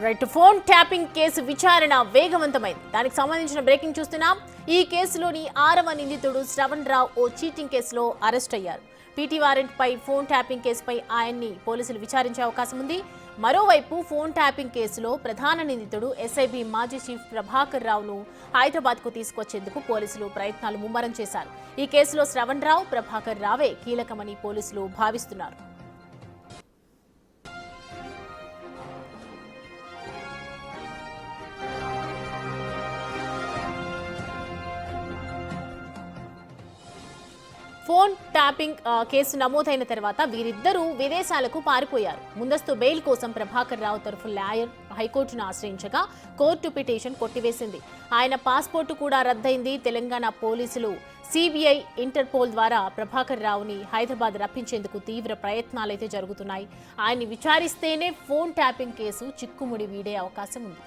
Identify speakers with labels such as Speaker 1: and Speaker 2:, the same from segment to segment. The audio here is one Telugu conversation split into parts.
Speaker 1: రైట్ ఫోన్ ట్యాపింగ్ కేసు విచారణ వేగవంతమైంది. దానికి సంబంధించిన బ్రేకింగ్ చూస్తున్నాం. ఈ కేసులోని 6వ నిందితుడు శ్రవణ్ రావు ఓ చీటింగ్ కేసులో అరెస్ట్ అయ్యారు. పీటీ వారెంట్ పై ఫోన్ ట్యాపింగ్ కేసుపై ఆయన్ని పోలీసులు విచారించే అవకాశం ఉంది. మరోవైపు ఫోన్ ట్యాపింగ్ కేసులో ప్రధాన నిందితుడు ఎస్ఐబి మాజీ చీఫ్ ప్రభాకర్ రావును హైదరాబాద్ కు తీసుకొచ్చేందుకు పోలీసులు ప్రయత్నాలు ముమ్మరం చేశారు. ఈ కేసులో శ్రవణ్ రావు, ప్రభాకర్ రావే కీలకమని పోలీసులు భావిస్తున్నారు. ఫోన్ ట్యాపింగ్ కేసు నమోదైన తర్వాత వీరిద్దరూ విదేశాలకు పారిపోయారు. ముందస్తు బెయిల్ కోసం ప్రభాకర్ రావు తరఫు లాయర్ హైకోర్టును ఆశ్రయించగా కోర్టు పిటిషన్ కొట్టివేసింది. ఆయన పాస్పోర్టు కూడా రద్దయింది. తెలంగాణ పోలీసులు సిబిఐ, ఇంటర్పోల్ ద్వారా ప్రభాకర్ రావుని హైదరాబాద్ రప్పించేందుకు తీవ్ర ప్రయత్నాలైతే జరుగుతున్నాయి. ఆయన్ని విచారిస్తేనే ఫోన్ ట్యాపింగ్ కేసు చిక్కుముడి వీడే అవకాశం ఉంది.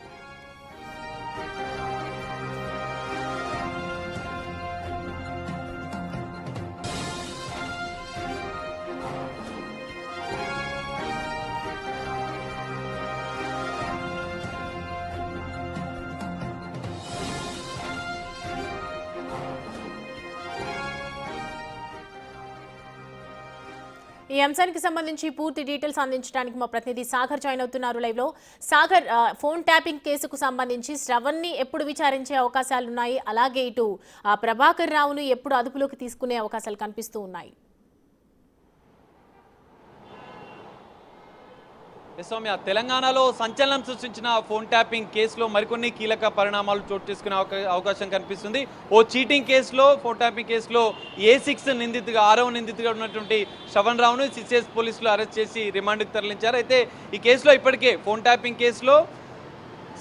Speaker 1: ఈ అంశానికి సంబంధించి పూర్తి డీటెయిల్స్ అందించడానికి మా ప్రతినిధి సాగర్ జాయిన్ అవుతున్నారు లైవ్ లో. సాగర్, ఫోన్ ట్యాపింగ్ కేసుకు సంబంధించి శ్రవణ్ ని ఎప్పుడు విచారించే అవకాశాలున్నాయి, అలాగే ఇటు ప్రభాకర్ రావును ఎప్పుడు అదుపులోకి తీసుకునే అవకాశాలు కనిపిస్తూ ఉన్నాయి?
Speaker 2: సౌమ్య, తెలంగాణలో సంచలనం సృష్టించిన ఫోన్ ట్యాపింగ్ కేసులో మరికొన్ని కీలక పరిణామాలు చోటు చేసుకునే అవకాశం కనిపిస్తుంది. ఓ చీటింగ్ కేసులో, ఫోన్ ట్యాపింగ్ కేసులో A6 నిందితుగా 6వ నిందితుగా ఉన్నటువంటి శ్రవణ్ రావును సిసిఎస్ పోలీసులు అరెస్ట్ చేసి రిమాండ్కి తరలించారు. అయితే ఈ కేసులో ఇప్పటికే ఫోన్ ట్యాపింగ్ కేసులో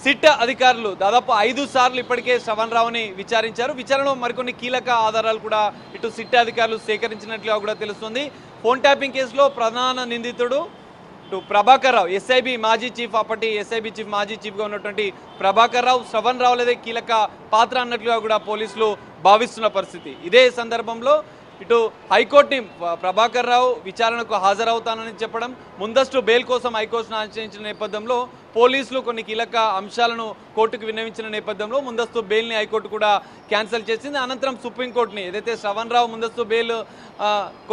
Speaker 2: సిట్ అధికారులు దాదాపు 5 సార్లు ఇప్పటికే శ్రవణ్ రావుని విచారించారు. విచారణలో మరికొన్ని కీలక ఆధారాలు కూడా ఇటు సిట్ అధికారులు సేకరించినట్లుగా కూడా తెలుస్తుంది. ఫోన్ ట్యాపింగ్ కేసులో ప్రధాన నిందితుడు ప్రభాకర్ రావు, ఎస్ఐబి మాజీ చీఫ్, అప్పటి ఎస్ఐబి చీఫ్ మాజీ చీఫ్గా ఉన్నటువంటి ప్రభాకర్ రావు, శ్రవణ్ రావు లేదే కీలక పాత్ర అన్నట్లుగా కూడా పోలీసులు భావిస్తున్న పరిస్థితి. ఇదే సందర్భంలో ఇటు హైకోర్టుని ప్రభాకర్ రావు విచారణకు హాజరవుతానని చెప్పడం, ముందస్తు బెయిల్ కోసం హైకోర్టును ఆశ్రయించిన నేపథ్యంలో పోలీసులు కొన్ని కీలక అంశాలను కోర్టుకు విన్నవించిన నేపథ్యంలో ముందస్తు బెయిల్ని హైకోర్టు కూడా క్యాన్సిల్ చేసింది. అనంతరం సుప్రీంకోర్టుని, ఏదైతే శ్రవణ్ రావు ముందస్తు బెయిల్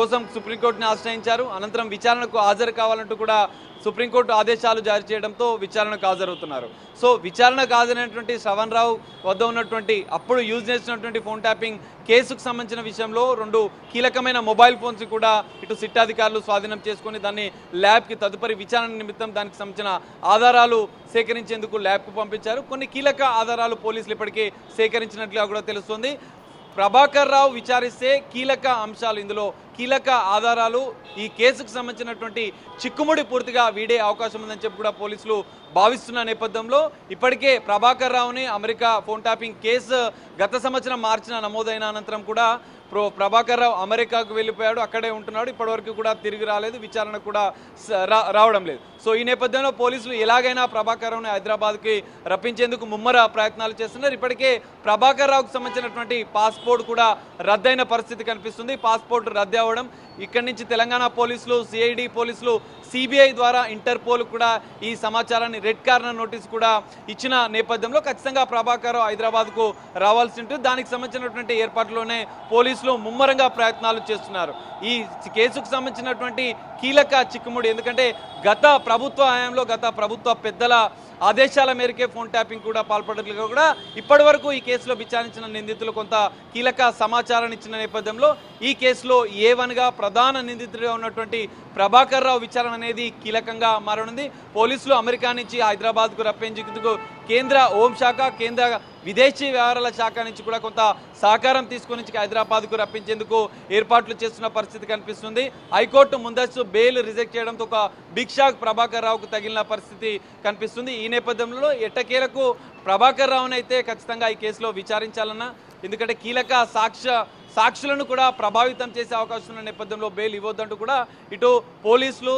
Speaker 2: కోసం సుప్రీంకోర్టుని ఆశ్రయించారు, అనంతరం విచారణకు హాజరు కావాలంటూ కూడా సుప్రీంకోర్టు ఆదేశాలు జారీ చేయడంతో విచారణకు హాజరవుతున్నారు. సో విచారణకు హాజరైనటువంటి శ్రవణ్ రావు వద్ద ఉన్నటువంటి అప్పుడు యూజ్ చేసినటువంటి ఫోన్ ట్యాపింగ్ కేసుకు సంబంధించిన విషయంలో 2 కీలకమైన మొబైల్ ఫోన్స్ కూడా ఇటు సిట్ అధికారులు స్వాధీనం చేసుకుని దాన్ని ల్యాబ్కి తదుపరి విచారణ నిమిత్తం దానికి సంబంధించిన ఆధారాలు సేకరించేందుకు ల్యాబ్కు పంపించారు. కొన్ని కీలక ఆధారాలు పోలీసులు ఇప్పటికే సేకరించినట్లుగా కూడా తెలుస్తుంది. ప్రభాకర్ రావు విచారిస్తే కీలక అంశాలు, ఇందులో కీలక ఆధారాలు ఈ కేసుకు సంబంధించినటువంటి చిక్కుముడి పూర్తిగా వీడే అవకాశం ఉందని చెప్పి కూడా పోలీసులు భావిస్తున్న నేపథ్యంలో ఇప్పటికే ప్రభాకర్ రావుని అమెరికా ఫోన్ ట్యాపింగ్ కేసు గత సంవత్సరం మార్చిన నమోదైన అనంతరం కూడా ప్రభాకర్ రావు అమెరికాకు వెళ్ళిపోయాడు, అక్కడే ఉంటున్నాడు. ఇప్పటివరకు కూడా తిరిగి రాలేదు, విచారణ కూడా రావడం లేదు. సో ఈ నేపథ్యంలో పోలీసులు ఎలాగైనా ప్రభాకర్ రావుని హైదరాబాద్కి రప్పించేందుకు ముమ్మర ప్రయత్నాలు చేస్తున్నారు. ఇప్పటికే ప్రభాకర్ రావుకు సంబంధించినటువంటి పాస్పోర్ట్ కూడా రద్దయిన పరిస్థితి కనిపిస్తుంది. పాస్పోర్ట్ రద్దు అవ్వడం, ఇక్కడి నుంచి తెలంగాణ పోలీసులు, సిఐడి పోలీసులు, సిబిఐ ద్వారా ఇంటర్పోల్ కూడా ఈ సమాచారాన్ని రెడ్ కార్నర్ నోటీస్ కూడా ఇచ్చిన నేపథ్యంలో ఖచ్చితంగా ప్రభాకర్ రావు హైదరాబాద్కు రావాల్సి ఉంటుంది. దానికి సంబంధించినటువంటి ఏర్పాట్లోనే పోలీసులు ముమ్మరంగా ప్రయత్నాలు చేస్తున్నారు. ఈ కేసుకు సంబంధించినటువంటి కీలక చిక్కుముడి, ఎందుకంటే గత ప్రభుత్వ హయాంలో గత ప్రభుత్వ పెద్దల ఆదేశాల మేరకే ఫోన్ ట్యాపింగ్ కూడా పాల్పడట్లుగా కూడా ఇప్పటి వరకు ఈ కేసులో విచారించిన నిందితులు కొంత కీలక సమాచారాన్ని ఇచ్చిన నేపథ్యంలో ఈ కేసులో A1గా ప్రధాన నిందితుడిగా ఉన్నటువంటి ప్రభాకర్ రావు విచారణ అనేది కీలకంగా మారనుంది. పోలీసులు అమెరికా నుంచి హైదరాబాద్కు రప్పించేందుకు కేంద్ర హోంశాఖ, కేంద్ర విదేశీ వ్యవహారాల శాఖ నుంచి కూడా కొంత సహకారం తీసుకొని హైదరాబాద్కు రప్పించేందుకు ఏర్పాట్లు చేస్తున్న పరిస్థితి కనిపిస్తుంది. హైకోర్టు ముందస్తు బెయిల్ రిజెక్ట్ చేయడంతో ఒక బిగ్ షాక్ ప్రభాకర్ రావుకు తగిలిన పరిస్థితి కనిపిస్తుంది. ఈ నేపథ్యంలో ఎట్టకేలకు ప్రభాకర్ రావును అయితే ఖచ్చితంగా ఈ కేసులో విచారించాలన్నా, ఎందుకంటే కీలక సాక్షులను కూడా ప్రభావితం చేసే అవకాశం ఉన్న నేపథ్యంలో బెయిల్ ఇవ్వద్దంటూ కూడా ఇటు పోలీసులు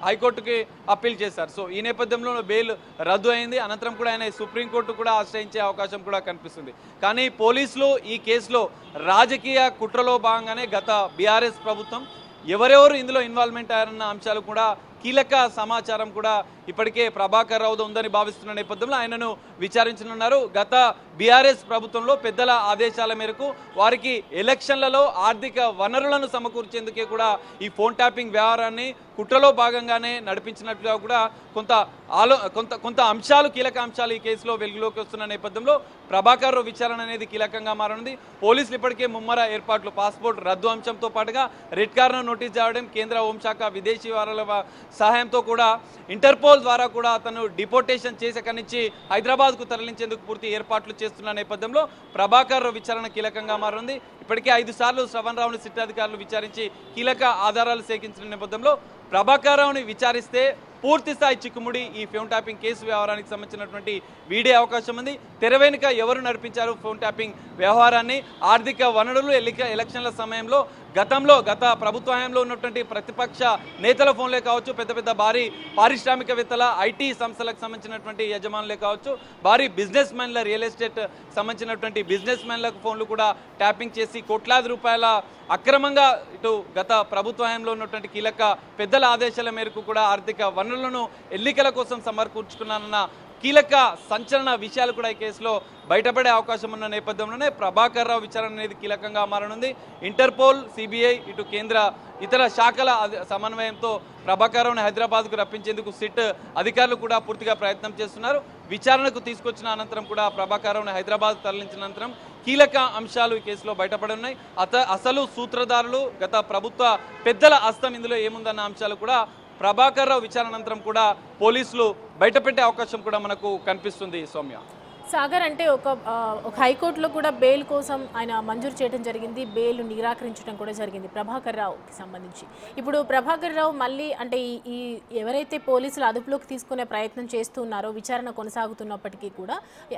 Speaker 2: హైకోర్టుకి అప్పీల్ చేశారు. సో ఈ నేపథ్యంలో బెయిల్ రద్దు అయింది. అనంతరం కూడా ఆయన సుప్రీంకోర్టు కూడా ఆశ్రయించే అవకాశం కూడా కనిపిస్తుంది. కానీ పోలీసులు ఈ కేసులో రాజకీయ కుట్రలో భాగంగానే గత బీఆర్ఎస్ ప్రభుత్వం ఎవరెవరు ఇందులో ఇన్వాల్వ్మెంట్ అయ్యారన్న అంశాలు కూడా కీలక సమాచారం కూడా ఇప్పటికే ప్రభాకర్ రావు ఉందని భావిస్తున్న నేపథ్యంలో ఆయనను విచారించనున్నారు. గత బీఆర్ఎస్ ప్రభుత్వంలో పెద్దల ఆదేశాల మేరకు వారికి ఎలక్షన్లలో ఆర్థిక వనరులను సమకూర్చేందుకే కూడా ఈ ఫోన్ ట్యాపింగ్ వ్యవహారాన్ని కుట్రలో భాగంగానే నడిపించినట్లుగా కూడా కొంత అంశాలు, కీలక అంశాలు ఈ కేసులో వెలుగులోకి వస్తున్న నేపథ్యంలో ప్రభాకర్ రావు విచారణ అనేది కీలకంగా మారనుంది. పోలీసులు ఇప్పటికే ముమ్మర ఏర్పాట్లు, పాస్పోర్ట్ రద్దు అంశంతో పాటుగా రెడ్ కార్నర్ నోటీస్ చేయడం, కేంద్ర హోంశాఖ విదేశీ వ్యవహారాల సహాయంతో కూడా ఇంటర్పోల్ ద్వారా కూడా అతను డిపోర్టేషన్ చేసి అక్కడి నుంచి హైదరాబాద్కు తరలించేందుకు పూర్తి ఏర్పాట్లు చేస్తున్న నేపథ్యంలో ప్రభాకర్ రావు విచారణ కీలకంగా మారింది. ఇప్పటికే 5 సార్లు శ్రవణ్ రావుని సిట్ అధికారులు విచారించి కీలక ఆధారాలు సేకరించిన నేపథ్యంలో ప్రభాకర్ రావుని విచారిస్తే పూర్తి స్థాయి చిక్కుముడి ఈ ఫోన్ ట్యాపింగ్ కేసు వ్యవహారానికి సంబంధించినటువంటి వీడే అవకాశం ఉంది. తెర వెనుక ఎవరు నడిపించారు ఫోన్ ట్యాపింగ్ వ్యవహారాన్ని, ఆర్థిక వనరులు ఎలక్షన్ల సమయంలో గత ప్రభుత్వ హయాంలో ఉన్నటువంటి ప్రతిపక్ష నేతల ఫోన్లే కావచ్చు, పెద్ద పెద్ద భారీ పారిశ్రామికవేత్తల ఐటీ సంస్థలకు సంబంధించినటువంటి యజమానులే కావచ్చు, భారీ బిజినెస్ మ్యాన్ల, రియల్ ఎస్టేట్ సంబంధించినటువంటి బిజినెస్ మ్యాన్లకు ఫోన్లు కూడా ట్యాపింగ్ చేసి కోట్లాది రూపాయల అక్రమంగా ఇటు గత ప్రభుత్వ హయాంలో ఉన్నటువంటి కీలక పెద్దల ఆదేశాల మేరకు కూడా ఆర్థిక వనరులను ఎన్నికల కోసం సమకూర్చుకున్నానన్న కీలక సంచలన విషయాలు కూడా ఈ కేసులో బయటపడే అవకాశం ఉన్న నేపథ్యంలోనే ప్రభాకర్ రావు విచారణ అనేది కీలకంగా మారనుంది. ఇంటర్పోల్, సిబిఐ, ఇటు కేంద్ర ఇతర శాఖల సమన్వయంతో ప్రభాకర్ రావుని హైదరాబాద్కు రప్పించేందుకు సిట్ అధికారులు కూడా పూర్తిగా ప్రయత్నం చేస్తున్నారు. విచారణకు తీసుకొచ్చిన అనంతరం కూడా ప్రభాకర్ రావుని హైదరాబాద్ తరలించిన అనంతరం కీలక అంశాలు ఈ కేసులో బయటపడున్నాయి. అసలు సూత్రధారులు, గత ప్రభుత్వ పెద్దల హస్తం ఇందులో ఏముందన్న అంశాలు కూడా ప్రభాకర్ రావు విచారణ అనంతరం కూడా పోలీసులు బయటపెట్టే అవకాశం కూడా మనకు కనిపిస్తుంది. సౌమ్య,
Speaker 1: సాగర్, అంటే ఒక హైకోర్టులో కూడా బెయిల్ కోసం ఆయన మంజూరు చేయడం జరిగింది, బెయిల్ నిరాకరించడం కూడా జరిగింది ప్రభాకర్ రావుకి సంబంధించి. ఇప్పుడు ప్రభాకర్ రావు మళ్ళీ అంటే ఈ ఎవరైతే పోలీసులు అదుపులోకి తీసుకునే ప్రయత్నం చేస్తున్నారో, విచారణ కొనసాగుతున్నప్పటికీ కూడా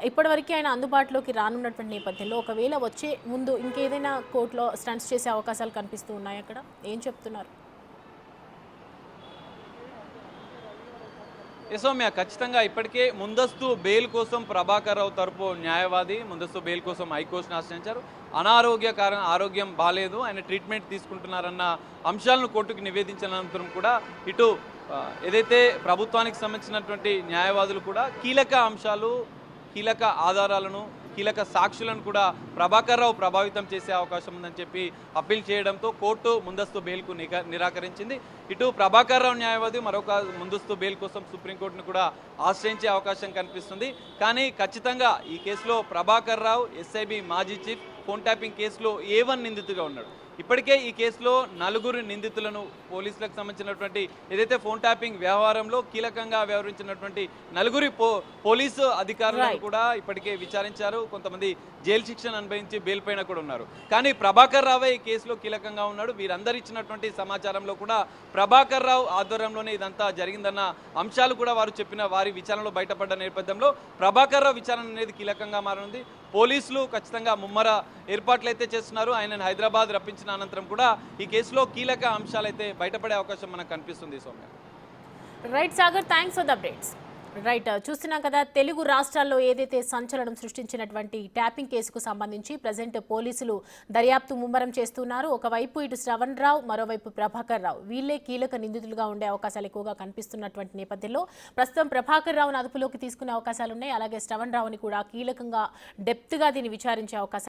Speaker 1: ఇప్పటివరకు ఆయన అందుబాటులోకి రానున్నటువంటి నేపథ్యంలో ఒకవేళ వచ్చే ముందు ఇంకేదైనా కోర్టులో స్టంట్స్ చేసే అవకాశాలు కనిపిస్తూ ఉన్నాయి. అక్కడ ఏం చెప్తున్నారు?
Speaker 2: యశోమ్య, ఖచ్చితంగా ఇప్పటికే ముందస్తు బెయిల్ కోసం ప్రభాకర్ రావు తరపు న్యాయవాది ముందస్తు బెయిల్ కోసం హైకోర్టును ఆశ్రయించారు. ఆరోగ్యం బాగాలేదు, ఆయన ట్రీట్మెంట్ తీసుకుంటున్నారన్న అంశాలను కోర్టుకు నివేదించిన అనంతరం కూడా ఇటు ఏదైతే ప్రభుత్వానికి సంబంధించినటువంటి న్యాయవాదులు కూడా కీలక అంశాలు, కీలక ఆధారాలను, కీలక సాక్షులను కూడా ప్రభాకర్ రావు ప్రభావితం చేసే అవకాశం ఉందని చెప్పి అప్పీల్ చేయడంతో కోర్టు ముందస్తు బెయిల్కు నిరాకరించింది. ఇటు ప్రభాకర్ రావు న్యాయవాది మరొక ముందస్తు బెయిల్ కోసం సుప్రీంకోర్టును కూడా ఆశ్రయించే అవకాశం కనిపిస్తుంది. కానీ ఖచ్చితంగా ఈ కేసులో ప్రభాకర్ రావు ఎస్ఐబి మాజీ చీఫ్ ఫోన్ ట్యాపింగ్ కేసులో A1 నిందితుగా ఉన్నాడు. ఇప్పటికే ఈ కేసులో 4 నిందితులను పోలీసులకు సంబంధించినటువంటి ఏదైతే ఫోన్ ట్యాపింగ్ వ్యవహారంలో కీలకంగా వ్యవహరించినటువంటి 4 పోలీసు అధికారులను కూడా ఇప్పటికే విచారించారు. కొంతమంది జైలు శిక్షను అనుభవించి బెయిల్ పైన కూడా ఉన్నారు. కానీ ప్రభాకర్ రావే ఈ కేసులో కీలకంగా ఉన్నాడు. వీరందరూ ఇచ్చినటువంటి సమాచారంలో కూడా ప్రభాకర్ రావు ఆధ్వర్యంలోనే ఇదంతా జరిగిందన్న అంశాలు కూడా వారి విచారణలో బయటపడ్డ నేపథ్యంలో ప్రభాకర్ రావు విచారణ అనేది కీలకంగా మారనుంది. పోలీసులు ఖచ్చితంగా ముమ్మర ఏర్పాట్లు అయితే చేస్తున్నారు. ఆయనను హైదరాబాద్ రప్పించిన అనంతరం కూడా ఈ కేసులో కీలక అంశాలు అయితే బయటపడే అవకాశం మనకు కనిపిస్తుంది. Soumya,
Speaker 1: right Sagar, thanks for the updates. Right, చూస్తున్నాం కదా, తెలుగు రాష్ట్రాల్లో ఏదైతే సంచలనం సృష్టించినటువంటి ట్యాపింగ్ కేసుకు సంబంధించి ప్రజెంట్ పోలీసులు దర్యాప్తు ముమ్మరం చేస్తున్నారు. ఒకవైపు ఇటు శ్రవణ్ రావు, మరోవైపు ప్రభాకర్ రావు, వీళ్ళే కీలక నిందితులుగా ఉండే అవకాశాలు ఎక్కువగా కనిపిస్తున్నటువంటి నేపథ్యంలో ప్రస్తుతం ప్రభాకర్ రావును అదుపులోకి తీసుకునే అవకాశాలు ఉన్నాయి. అలాగే శ్రవణ్ రావుని కూడా కీలకంగా డెప్త్గా దీన్ని విచారించే అవకాశం